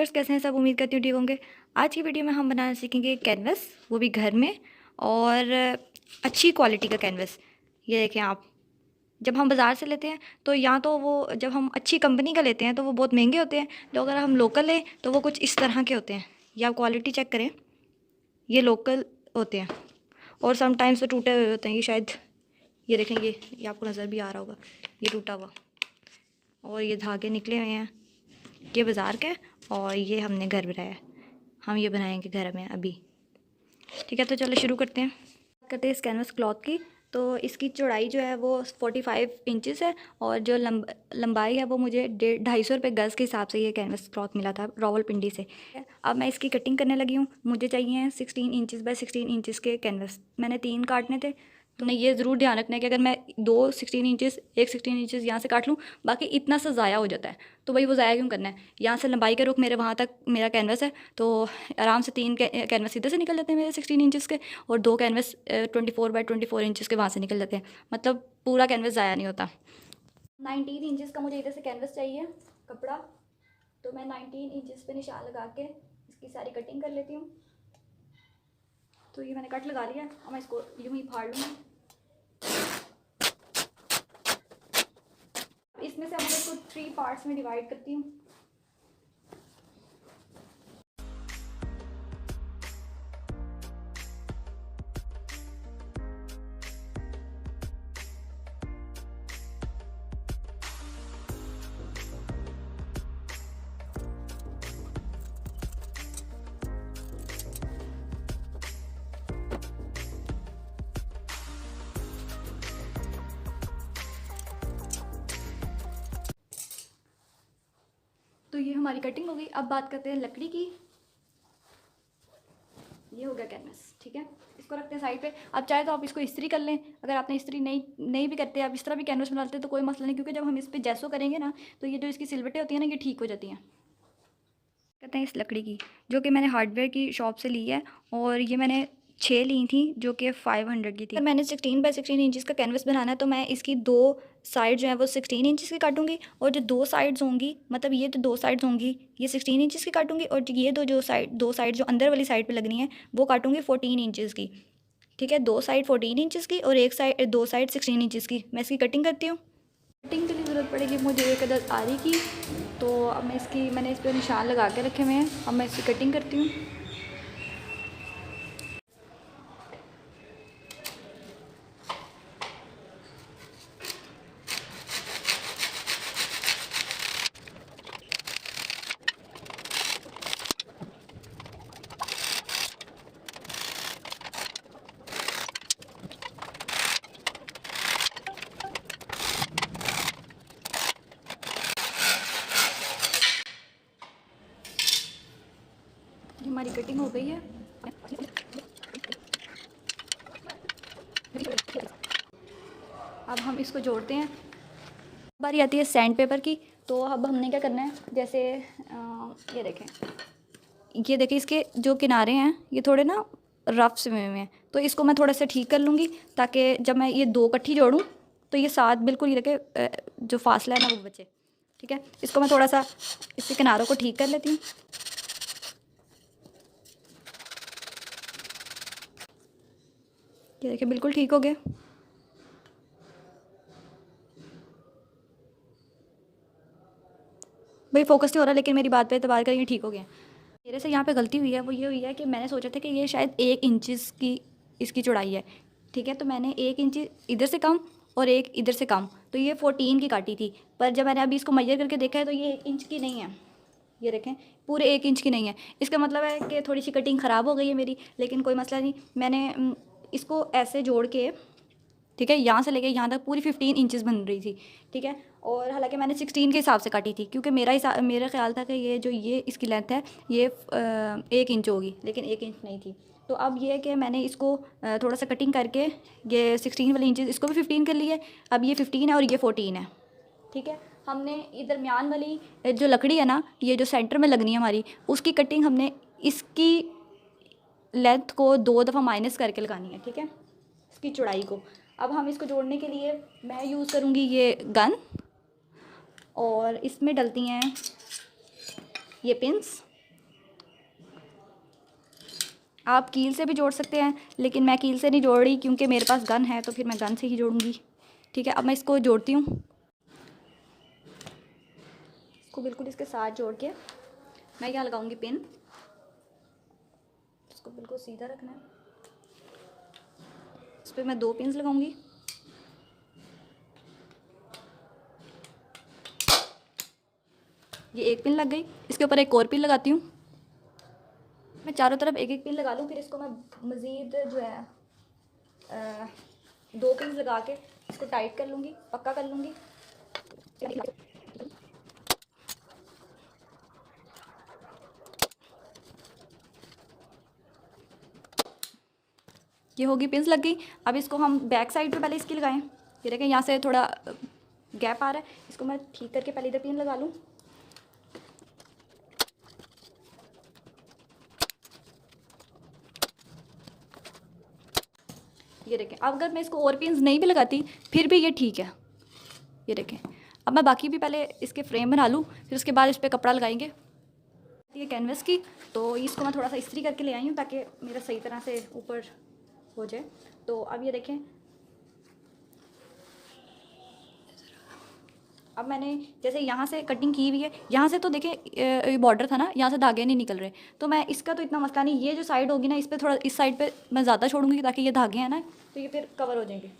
Viewers, कैसे हैं सब? उम्मीद करती हूँ ठीक होंगे। आज की वीडियो में हम बनाना सीखेंगे कैनवस, वो भी घर में, और अच्छी क्वालिटी का कैनवस। ये देखें आप, जब हम बाज़ार से लेते हैं तो या तो वो, जब हम अच्छी कंपनी का लेते हैं तो वो बहुत महंगे होते हैं, तो अगर हम लोकल लें तो वो कुछ इस तरह के होते हैं। ये आप क्वालिटी चेक करें, ये लोकल होते हैं और समटाइम्स तो टूटे हुए होते हैं। ये शायद, ये देखेंगे, ये आपको नज़र भी आ रहा होगा, ये टूटा हुआ और ये धागे निकले हुए हैं। ये बाज़ार का है और ये हमने घर बनाया है। हम ये बनाएंगे घर में अभी। ठीक है, तो चलो शुरू करते हैं इस कैनवस क्लॉथ की। तो इसकी चौड़ाई जो है वो 45 इंचेस है और जो लंबाई है वो मुझे 250 रुपये गज़ के हिसाब से ये कैनवस क्लॉथ मिला था रावलपिंडी से। अब मैं इसकी कटिंग करने लगी हूँ। मुझे चाहिए 16 इंचेस बाय 16 इंचेस के कैनवस। मैंने 3 काटने थे, तो मैं ये ज़रूर ध्यान रखना है कि अगर मैं 2 16 इंचेस, एक 16 इंचेस यहाँ से काट लूँ, बाकी इतना सा ज़ाया हो जाता है। तो भाई वो ज़ाया क्यों करना है? यहाँ से लंबाई का रुख मेरे वहाँ तक मेरा कैनवस है, तो आराम से 3 कैनवस इधर से निकल जाते हैं मेरे 16 इंचेस के, और 2 कैनवस 24 बाय 24 इंचेस के वहाँ से निकल जाते हैं। मतलब पूरा कैनवस ज़ाया नहीं होता। 19 इंचेस का मुझे इधर से कैनवस चाहिए कपड़ा, तो मैं 19 इंचेस पे निशान लगा के इसकी सारी कटिंग कर लेती हूँ। तो ये मैंने कट लगा लिया है, अब मैं इसको यूँ ही फाड़ लूँगी। इसमें से अब मैं इसको 3 पार्ट्स में डिवाइड करती हूँ। तो ये हमारी कटिंग हो गई। अब बात करते हैं लकड़ी की। ये हो गया कैनवस, ठीक है। इसको रखते हैं साइड पे। अब चाहे तो आप इसको इस्त्री कर लें। अगर आपने इस्त्री नहीं भी करते, आप इस तरह भी कैनवस बना लेते हैं तो कोई मसला नहीं, क्योंकि जब हम इस पर जैसो करेंगे ना, तो ये जो इसकी सिलवटें होती हैं ना, ये ठीक हो जाती हैं। कहते हैं इस लकड़ी की, जो कि मैंने हार्डवेयर की शॉप से ली है, और ये मैंने 6 ली थी, जो कि 500 की थी। अगर मैंने 16 बाय 16 इंचज़ का कैनवस बनाना है तो मैं इसकी 2 साइड जो है वो 16 इंचज़ की काटूंगी, और जो 2 साइड्स होंगी, मतलब ये जो 2 साइड्स होंगी, ये 16 इंचज़ की काटूंगी, और ये दो साइड जो अंदर वाली साइड पे लगनी है वो काटूंगी 14 इंचज़ की। ठीक है, 2 साइड 14 इंचज़ की और 2 साइड 16 इंचज़ की। मैं इसकी कटिंग करती हूँ। कटिंग के लिए ज़रूरत पड़ेगी मुझे एक अदद आरी की। तो अब मैंने इस पर निशान लगा के रखे हुए हैं। अब मैं इसकी कटिंग करती हूँ। हमारी कटिंग हो गई है। अब हम इसको जोड़ते हैं। बारी आती है सैंड पेपर की। तो अब हमने क्या करना है, जैसे ये देखें इसके जो किनारे हैं ये थोड़े ना रफ से हुए हैं, तो इसको मैं थोड़ा सा ठीक कर लूँगी, ताकि जब मैं ये 2 इकट्ठी जोड़ूँ तो ये साथ बिल्कुल, ये देखें जो फासला है ना वो बचे। ठीक है, इसको मैं थोड़ा सा इसके किनारों को ठीक कर लेती हूँ। ये देखिए बिल्कुल ठीक हो गया। भाई फोकस नहीं हो रहा, लेकिन मेरी बात पे एतबार करेंगे, ठीक हो गया। मेरे से यहाँ पे गलती हुई है, वो ये हुई है कि मैंने सोचा था कि ये शायद 1 इंचज़ की इसकी चौड़ाई है। ठीक है, तो मैंने 1 इंच इधर से कम और 1 इधर से कम, तो ये 14 की काटी थी। पर जब मैंने अभी इसको मेजर करके देखा है तो ये 1 इंच की नहीं है। ये देखें, पूरे 1 इंच की नहीं है। इसका मतलब है कि थोड़ी सी कटिंग ख़राब हो गई है मेरी, लेकिन कोई मसला नहीं। मैंने इसको ऐसे जोड़ के, ठीक है, यहाँ से लेके यहाँ तक पूरी 15 इंचेस बन रही थी। ठीक है, और हालांकि मैंने 16 के हिसाब से काटी थी, क्योंकि मेरा ख्याल था कि ये इसकी लेंथ है ये 1 इंच होगी, लेकिन 1 इंच नहीं थी। तो अब ये है कि मैंने इसको थोड़ा सा कटिंग करके ये 16 वाले इंचेस, इसको भी 15 कर लिए। अब ये 15 है और ये 14 है। ठीक है, हमने ये दरमियान वाली जो लकड़ी है ना, ये जो सेंटर में लगनी है हमारी, उसकी कटिंग हमने इसकी लेंथ को 2 दफ़ा माइनस करके लगानी है। ठीक है, इसकी चौड़ाई को। अब हम इसको जोड़ने के लिए मैं यूज़ करूँगी ये गन, और इसमें डलती हैं ये पिंस। आप कील से भी जोड़ सकते हैं, लेकिन मैं कील से नहीं जोड़ रही क्योंकि मेरे पास गन है, तो फिर मैं गन से ही जोड़ूंगी। ठीक है, अब मैं इसको जोड़ती हूँ। इसको बिल्कुल इसके साथ जोड़ के मैं यहाँ लगाऊंगी पिन। इसको बिल्कुल सीधा रखना है। इस पर मैं 2 पिन लगाऊंगी। ये 1 पिन लग गई। इसके ऊपर एक और पिन लगाती हूँ। मैं चारों तरफ एक एक पिन लगा लूँ, फिर इसको मैं मज़ीद जो है 2 पिन लगा के इसको टाइट कर लूँगी, पक्का कर लूँगी। ये होगी, पिन्स लग गई। अब इसको हम बैक साइड पे पहले इसकी लगाएं। ये देखें यहाँ से थोड़ा गैप आ रहा है, इसको मैं ठीक करके पहले इधर पिन लगा लूँ। ये देखें, अब अगर मैं इसको और पिन्स नहीं भी लगाती फिर भी ये ठीक है। ये देखें, अब मैं बाकी भी पहले इसके फ्रेम बना लूँ, फिर उसके बाद इस पर कपड़ा लगाएंगे। ये कैनवस की, तो इसको मैं थोड़ा सा इस्त्री करके ले आई हूँ ताकि मेरा सही तरह से ऊपर हो जाए। तो अब ये देखें, अब मैंने जैसे यहाँ से कटिंग की हुई है, यहाँ से तो देखें बॉर्डर था ना, यहाँ से धागे नहीं निकल रहे, तो मैं इसका तो इतना मसला नहीं। ये जो साइड होगी ना, इस पर थोड़ा, इस साइड पे मैं ज़्यादा छोड़ूंगी ताकि ये धागे हैं ना, तो ये फिर कवर हो जाएंगे।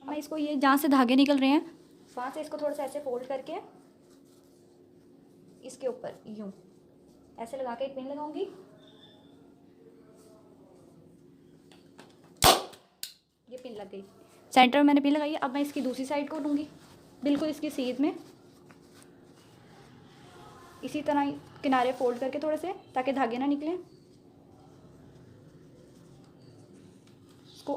मैं इसको, ये जहाँ से धागे निकल रहे हैं वहाँ से इसको थोड़ा सा ऐसे फोल्ड करके इसके ऊपर यूँ ऐसे लगा के एक पिन लगाऊंगी। ये पिन लग गई, सेंटर में मैंने पिन लगाई है। अब मैं इसकी दूसरी साइड को लूँगी, बिल्कुल इसकी सीध में इसी तरह किनारे फोल्ड करके थोड़े से, ताकि धागे ना निकलें। इसको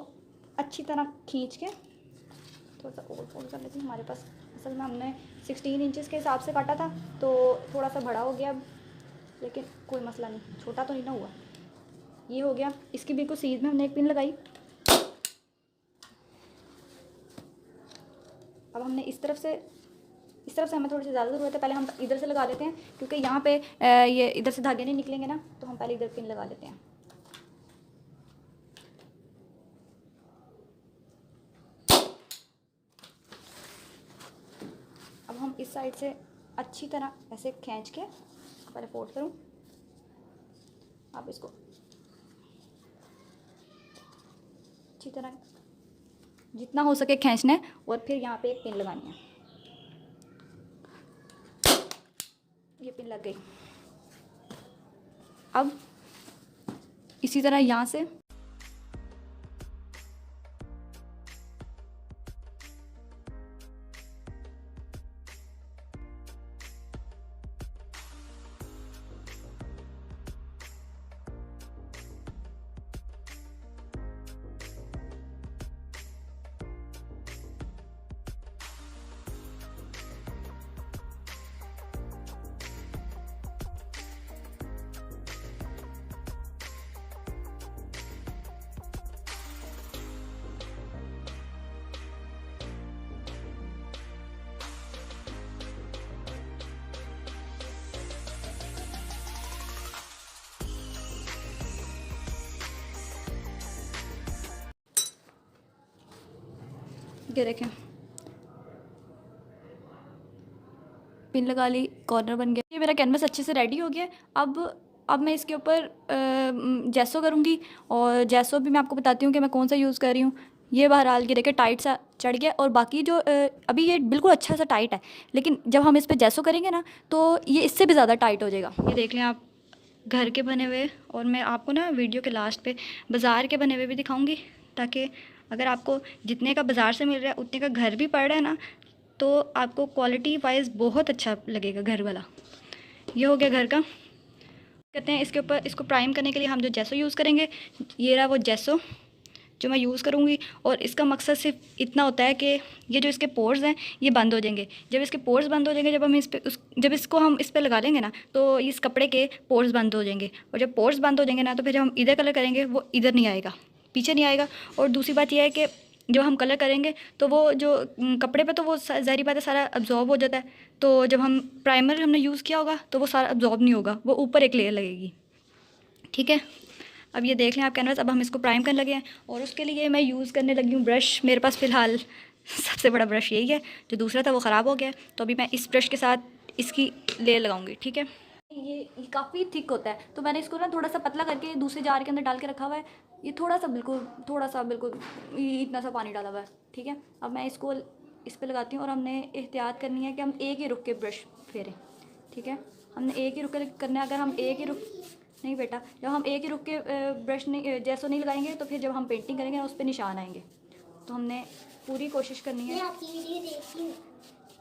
अच्छी तरह खींच के थोड़ा सा और फोल्ड कर लेती हूँ। हमारे पास असल में हमने 16 इंचेस के हिसाब से काटा था, तो थोड़ा सा बड़ा हो गया अब, लेकिन कोई मसला नहीं, छोटा तो नहीं ना हुआ। ये हो गया, इसकी बिल्कुल सीध में हमने एक पिन लगाई। अब हमने इस तरफ से हमें थोड़ी सी ज़्यादा ज़रूरत है, पहले हम इधर से लगा देते हैं क्योंकि यहाँ पे ये इधर से धागे नहीं निकलेंगे ना, तो हम पहले इधर पिन लगा लेते हैं। अब हम इस साइड से अच्छी तरह ऐसे खींच के इसको पहले फोल्ड करूँ। अब इसको अच्छी तरह जितना हो सके खींचना है, और फिर यहाँ पे एक पिन लगानी है। ये पिन लग गई। अब इसी तरह यहाँ से ये देखें, पिन लगा ली, कॉर्नर बन गया। ये मेरा कैनवस अच्छे से रेडी हो गया। अब मैं इसके ऊपर जैसो करूँगी, और जैसो भी मैं आपको बताती हूँ कि मैं कौन सा यूज़ कर रही हूँ। ये बहरहाल ये देखें टाइट सा चढ़ गया, और बाकी जो अभी ये बिल्कुल अच्छा सा टाइट है, लेकिन जब हम इस पर जैसो करेंगे ना तो ये इससे भी ज़्यादा टाइट हो जाएगा। ये देख लें आप, घर के बने हुए, और मैं आपको ना वीडियो के लास्ट पे बाज़ार के बने हुए भी दिखाऊंगी, ताकि अगर आपको जितने का बाज़ार से मिल रहा है उतने का घर भी पड़ रहा है ना, तो आपको क्वालिटी वाइज बहुत अच्छा लगेगा घर वाला। ये हो गया घर का। कहते हैं इसके ऊपर, इसको प्राइम करने के लिए हम जो जैसो यूज़ करेंगे, ये रहा वो जैसो जो मैं यूज़ करूँगी। और इसका मकसद सिर्फ इतना होता है कि ये जो इसके पोर्स हैं ये बंद हो जाएंगे। जब इसके पोर्स बंद हो जाएंगे, जब इसको हम इस पर लगा लेंगे ना, तो इस कपड़े के पोर्स बंद हो जाएंगे, और जब पोर्स बंद हो जाएंगे ना, तो फिर जब हम इधर कलर करेंगे वो इधर नहीं आएगा, पीछे नहीं आएगा। और दूसरी बात यह है कि जब हम कलर करेंगे तो वो जो कपड़े पे तो वो ज़ाहिर बात है सारा अब्जॉर्ब हो जाता है, तो जब हम प्राइमर हमने यूज़ किया होगा तो वो सारा अब्जॉर्ब नहीं होगा, वो ऊपर एक लेयर लगेगी। ठीक है, अब ये देख लें आप कैनवस। अब हम इसको प्राइम करने लगे हैं और उसके लिए मैं यूज़ करने लगी हूँ ब्रश। मेरे पास फ़िलहाल सबसे बड़ा ब्रश यही है, जो दूसरा था वो ख़राब हो गया। तो अभी मैं इस ब्रश के साथ इसकी लेयर लगाऊंगी, ठीक है। ये काफ़ी थिक होता है, तो मैंने इसको ना थोड़ा सा पतला करके दूसरे जार के अंदर डाल के रखा हुआ है। ये थोड़ा सा बिल्कुल इतना सा पानी डाला हुआ है, ठीक है। अब मैं इसको इस पर लगाती हूँ और हमने एहतियात करनी है कि हम एक ही रुख के ब्रश फेरें, ठीक है। हमने एक ही रुख के करना है। अगर हम एक ही रुख नहीं बेटा, जब हम एक ही रुख के ब्रश नहीं जैसो नहीं लगाएंगे तो फिर जब हम पेंटिंग करेंगे ना उस पर निशान आएंगे। तो हमने पूरी कोशिश करनी है,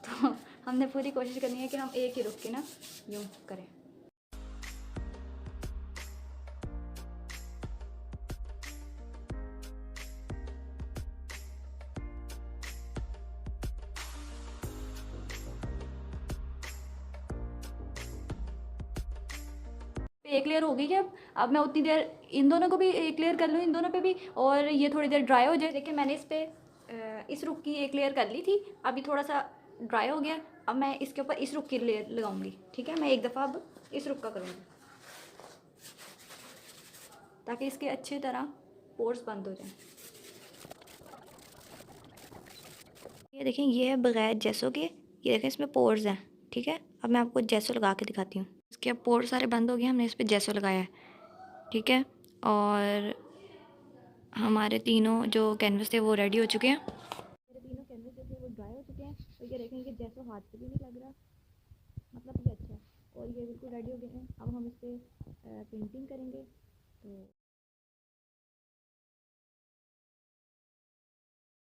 तो हमने पूरी कोशिश करनी है कि हम एक ही रुख के ना यूँ करें। एक लेयर हो गई है। अब मैं उतनी देर इन दोनों को भी एक लेयर कर लूँ, इन दोनों पे भी, और ये थोड़ी देर ड्राई हो जाए। देखिए मैंने इस पर इस रुख की एक लेयर कर ली थी, अभी थोड़ा सा ड्राई हो गया। अब मैं इसके ऊपर इस रुख की लेयर लगाऊंगी, ठीक है। मैं एक दफ़ा अब इस रुख का करूँगी ताकि इसके अच्छी तरह पोर्स बंद हो जाए। ये देखें, ये है बगैर जैसों के, ये देखें इसमें पोर्स हैं, ठीक है। अब मैं आपको जैसो लगा के दिखाती हूँ। इसके अब पोर्स सारे बंद हो गए, हमने इस पर जैसो लगाया है, ठीक है। और हमारे तीनों जो कैनवस थे वो रेडी हो चुके हैं। मेरे तीनों कैनवस जो थे वो ड्राई हो चुके हैं। तो ये देखें कि जैसो हाथ से भी नहीं लग रहा, मतलब ये अच्छा है। और ये बिल्कुल रेडी हो गए हैं। अब हम इस पर पेंटिंग करेंगे। तो